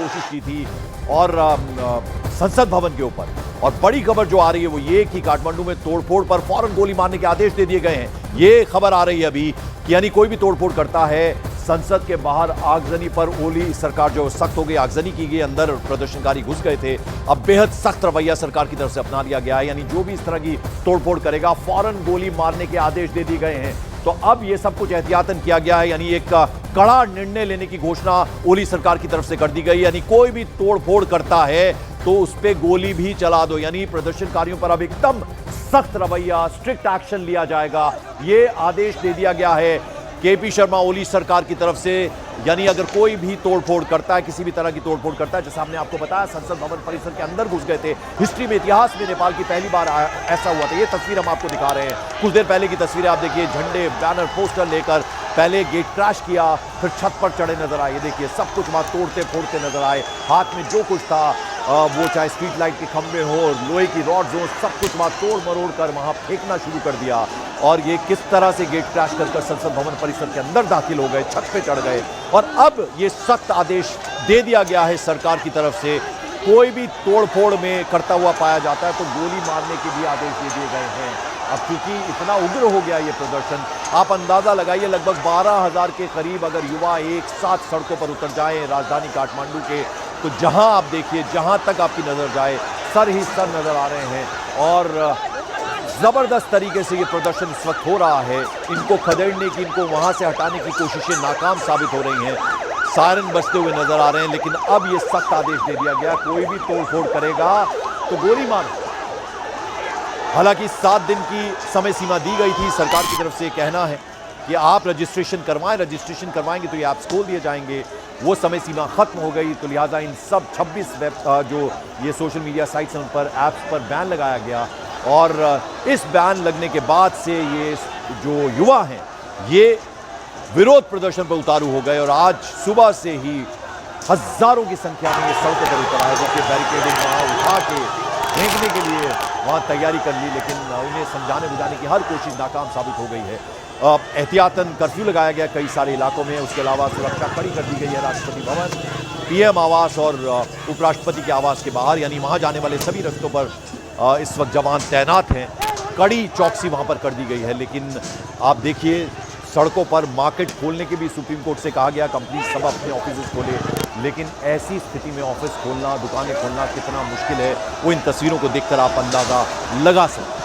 कोशिश की थी और संसद भवन के ऊपर। और बड़ी खबर जो आ रही है वो ये कि काठमांडू में तोड़फोड़ पर फौरन गोली मारने के आदेश दे दिए गए हैं। ये खबर आ रही है अभी कि यानी कोई भी तोड़फोड़ करता है संसद के बाहर आगजनी पर ओली सरकार जो सख्त हो गई, आगजनी की गई, अंदर प्रदर्शनकारी घुस गए थे। अब बेहद सख्त रवैया सरकार की तरफ से अपना लिया गया है, यानी जो भी इस तरह की तोड़फोड़ करेगा फौरन गोली मारने के आदेश दे दिए गए हैं। तो अब ये सब कुछ एहतियातन किया गया है, यानी एक कड़ा निर्णय लेने की घोषणा ओली सरकार की तरफ से कर दी गई। यानी कोई भी तोड़फोड़ करता है तो उस पर गोली भी चला दो, यानी प्रदर्शनकारियों पर अब एकदम सख्त रवैया, स्ट्रिक्ट एक्शन लिया जाएगा, ये आदेश दे दिया गया है केपी शर्मा ओली सरकार की तरफ से। यानी अगर कोई भी तोड़फोड़ करता है, किसी भी तरह की तोड़फोड़ करता है, जैसा हमने आपको बताया संसद भवन परिसर के अंदर घुस गए थे, हिस्ट्री में, इतिहास में नेपाल की पहली बार ऐसा हुआ था। ये तस्वीर हम आपको दिखा रहे हैं, कुछ देर पहले की तस्वीरें आप देखिए, झंडे, बैनर, पोस्टर लेकर पहले गेट क्रैश किया, फिर छत पर चढ़े नजर आए। ये देखिए सब कुछ वहां तोड़ते फोड़ते नजर आए, हाथ में जो कुछ था वो चाहे स्ट्रीट लाइट के खंभे हो, लोहे की रॉड्स हो, सब कुछ वहां तोड़ मरोड़ कर वहां फेंकना शुरू कर दिया। और ये किस तरह से गेट क्रैश कर संसद भवन परिसर के अंदर दाखिल हो गए, छत पे चढ़ गए। और अब ये सख्त आदेश दे दिया गया है सरकार की तरफ से, कोई भी तोड़फोड़ में करता हुआ पाया जाता है तो गोली मारने के भी आदेश दे दिए गए हैं। अब क्योंकि इतना उग्र हो गया ये प्रदर्शन, आप अंदाजा लगाइए लगभग 12,000 के करीब अगर युवा एक साथ सड़कों पर उतर जाएं राजधानी काठमांडू के, तो जहां आप देखिए, जहां तक आपकी नजर जाए सर ही सर नजर आ रहे हैं। और जबरदस्त तरीके से ये प्रदर्शन इस वक्त हो रहा है। इनको खदेड़ने की, इनको वहां से हटाने की कोशिशें नाकाम साबित हो रही हैं, सायरन बजते हुए नजर आ रहे हैं। लेकिन अब ये सख्त आदेश दे दिया गया, कोई भी तोड़फोड़ करेगा तो गोली मारो। हालांकि 7 दिन की समय सीमा दी गई थी, सरकार की तरफ से कहना है कि आप रजिस्ट्रेशन करवाएं, रजिस्ट्रेशन करवाएंगे तो ये ऐप्स खोल दिए जाएंगे। वो समय सीमा खत्म हो गई, तो लिहाजा इन सब 26 जो ये सोशल मीडिया साइट्स हैं उन पर, ऐप्स पर बैन लगाया गया। और इस बैन लगने के बाद से ये जो युवा हैं ये विरोध प्रदर्शन पर उतारू हो गए और आज सुबह से ही हजारों की संख्या में ये सड़कों पर उतर आए, जिसके बैरिकेडिंग वहां उठा के फेंकने के लिए वहां तैयारी कर ली, लेकिन उन्हें समझाने बुझाने की हर कोशिश नाकाम साबित हो गई है। एहतियातन कर्फ्यू लगाया गया कई सारे इलाकों में, उसके अलावा सुरक्षा कड़ी कर दी गई है राष्ट्रपति भवन, पीएम आवास और उपराष्ट्रपति के आवास के बाहर, यानी वहां जाने वाले सभी रास्तों पर इस वक्त जवान तैनात हैं, कड़ी चौकसी वहां पर कर दी गई है। लेकिन आप देखिए सड़कों पर मार्केट खोलने के भी सुप्रीम कोर्ट से कहा गया, कंपनी सब अपने ऑफिस खोले, लेकिन ऐसी स्थिति में ऑफिस खोलना, दुकानें खोलना कितना मुश्किल है वो इन तस्वीरों को देखकर आप अंदाजा लगा सकते हैं।